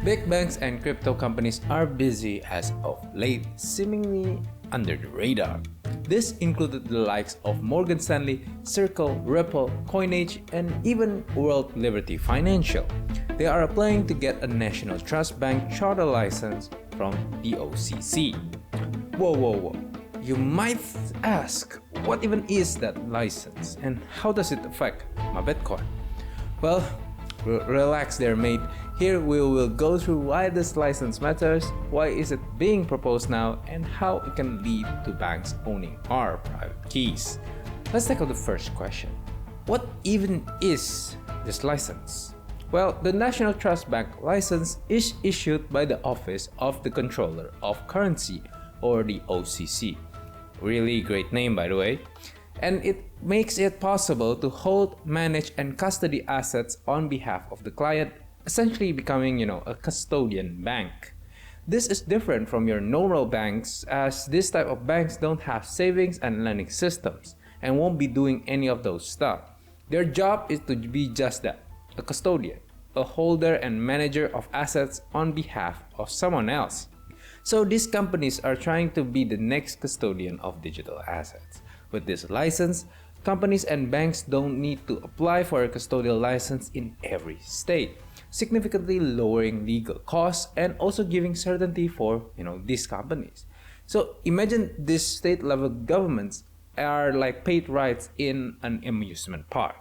Big banks and crypto companies are busy as of late, seemingly under the radar. This included the likes of Morgan Stanley, Circle, Ripple, Coinage, and even World Liberty Financial. They are applying to get a National Trust Bank charter license from the OCC. Whoa. You might ask, what even is that license and how does it affect my Bitcoin? Well, relax there, mate. Here we will go through why this license matters, why is it being proposed now, and how it can lead to banks owning our private keys. Let's tackle the first question. What even is this license? Well, the National Trust Bank license is issued by the Office of the Controller of Currency, or the OCC. Really great name, by the way. And it makes it possible to hold, manage, and custody assets on behalf of the client, essentially becoming, a custodian bank. This is different from your normal banks, as this type of banks don't have savings and lending systems and won't be doing any of those stuff. Their job is to be just that, a custodian, a holder and manager of assets on behalf of someone else. So these companies are trying to be the next custodian of digital assets. With this license, companies and banks don't need to apply for a custodial license in every state, significantly lowering legal costs and also giving certainty for these companies. So imagine these state-level governments are like paid rides in an amusement park.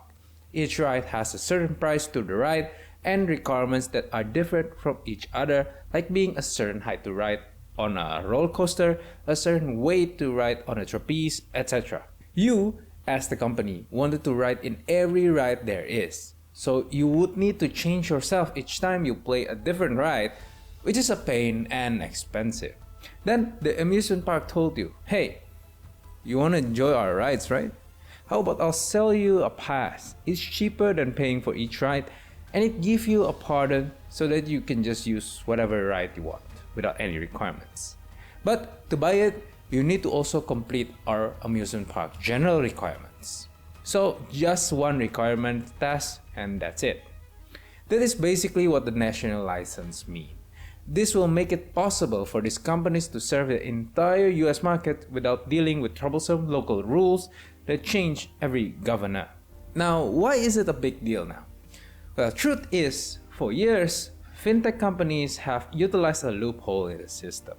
Each ride has a certain price to the ride and requirements that are different from each other, like being a certain height to ride on a roller coaster, a certain weight to ride on a trapeze, etc. You, as the company, wanted to ride in every ride there is. So you would need to change yourself each time you play a different ride, which is a pain and expensive. Then the amusement park told you, hey, you want to enjoy our rides, right? How about I'll sell you a pass. It's cheaper than paying for each ride, and it gives you a pardon so that you can just use whatever ride you want without any requirements. But to buy it, you need to also complete our amusement park general requirements. So just one requirement task and that's it. That is basically what the national license means. This will make it possible for these companies to serve the entire US market without dealing with troublesome local rules that change every governor. Now, why is it a big deal now? Well, truth is, for years, fintech companies have utilized a loophole in the system.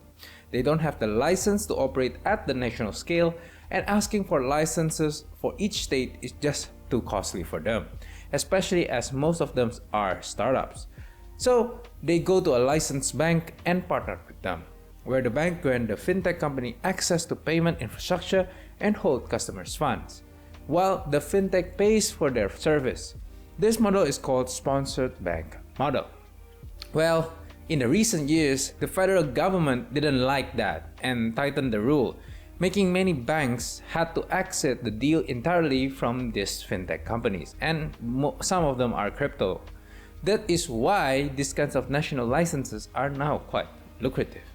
They don't have the license to operate at the national scale, and asking for licenses for each state is just too costly for them, especially as most of them are startups. So they go to a licensed bank and partner with them, where the bank grants the fintech company access to payment infrastructure and hold customers' funds, while the fintech pays for their service. This model is called sponsored bank model. Well, in the recent years, the federal government didn't like that and tightened the rule, making many banks had to exit the deal entirely from these fintech companies, and some of them are crypto. That is why these kinds of national licenses are now quite lucrative.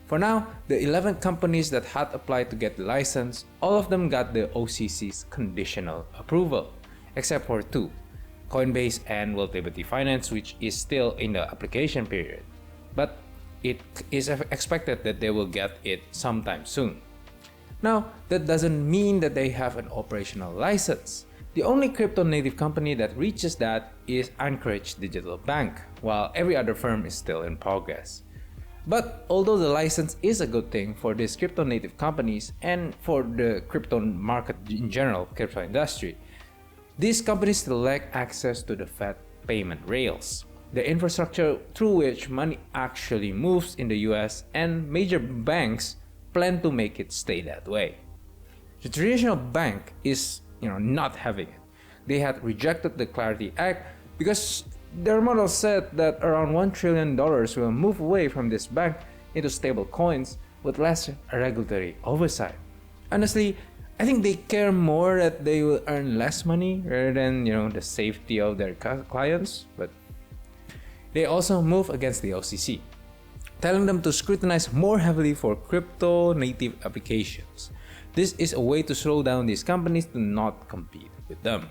For now, the 11 companies that had applied to get the license, all of them got the OCC's conditional approval, except for 2, Coinbase and World Liberty Finance, which is still in the application period. But it is expected that they will get it sometime soon. Now, that doesn't mean that they have an operational license. The only crypto-native company that reaches that is Anchorage Digital Bank, while every other firm is still in progress. But although the license is a good thing for these crypto-native companies and for the crypto market in general, crypto industry, these companies still lack access to the Fed payment rails, the infrastructure through which money actually moves in the US, and major banks plan to make it stay that way. The traditional bank is, not having it. They had rejected the Clarity Act because their model said that around $1 trillion will move away from this bank into stable coins with less regulatory oversight. Honestly, I think they care more that they will earn less money rather than, the safety of their clients. But they also move against the OCC, telling them to scrutinize more heavily for crypto-native applications. This is a way to slow down these companies to not compete with them.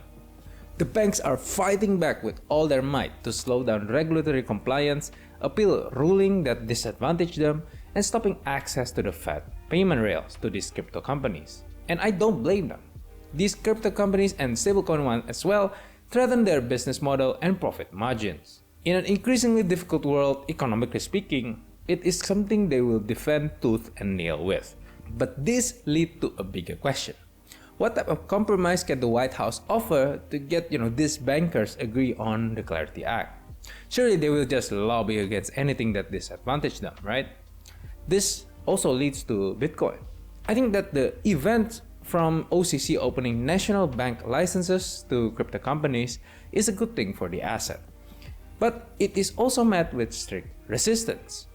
The banks are fighting back with all their might to slow down regulatory compliance appeal ruling that disadvantaged them, and stopping access to the Fed payment rails to these crypto companies. And I don't blame them. These crypto companies and stablecoin ones as well threaten their business model and profit margins. In an increasingly difficult world, economically speaking, it is something they will defend tooth and nail with. But this leads to a bigger question. What type of compromise can the White House offer to get these bankers agree on the Clarity Act? Surely they will just lobby against anything that disadvantages them, right? This also leads to Bitcoin. I think that the event from OCC opening national bank licenses to crypto companies is a good thing for the asset. But it is also met with strict resistance.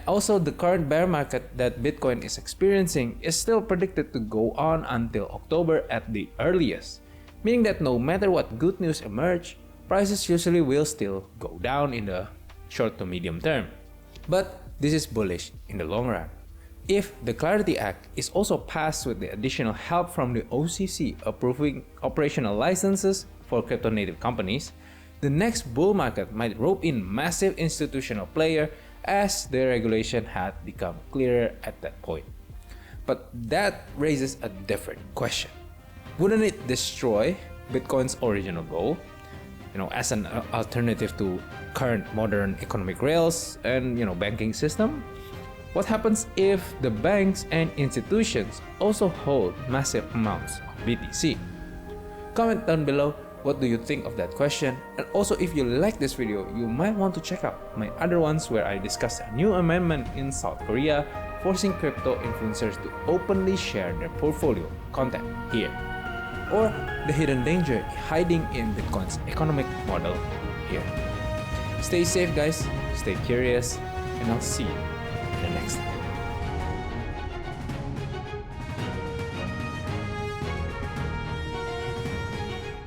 Also, the current bear market that Bitcoin is experiencing is still predicted to go on until October at the earliest, meaning that no matter what good news emerge, prices usually will still go down in the short to medium term. But this is bullish in the long run. If the Clarity Act is also passed with the additional help from the OCC approving operational licenses for crypto-native companies, the next bull market might rope in massive institutional players as the regulation had become clearer at that point. But that raises a different question. Wouldn't it destroy Bitcoin's original goal, as an alternative to current modern economic rails and banking system? What happens if the banks and institutions also hold massive amounts of BTC? Comment down below what do you think of that question, and also if you like this video, you might want to check out my other ones where I discuss a new amendment in South Korea forcing crypto influencers to openly share their portfolio content here, or the hidden danger hiding in Bitcoin's economic model here. Stay safe guys, stay curious, and I'll see you in the next time.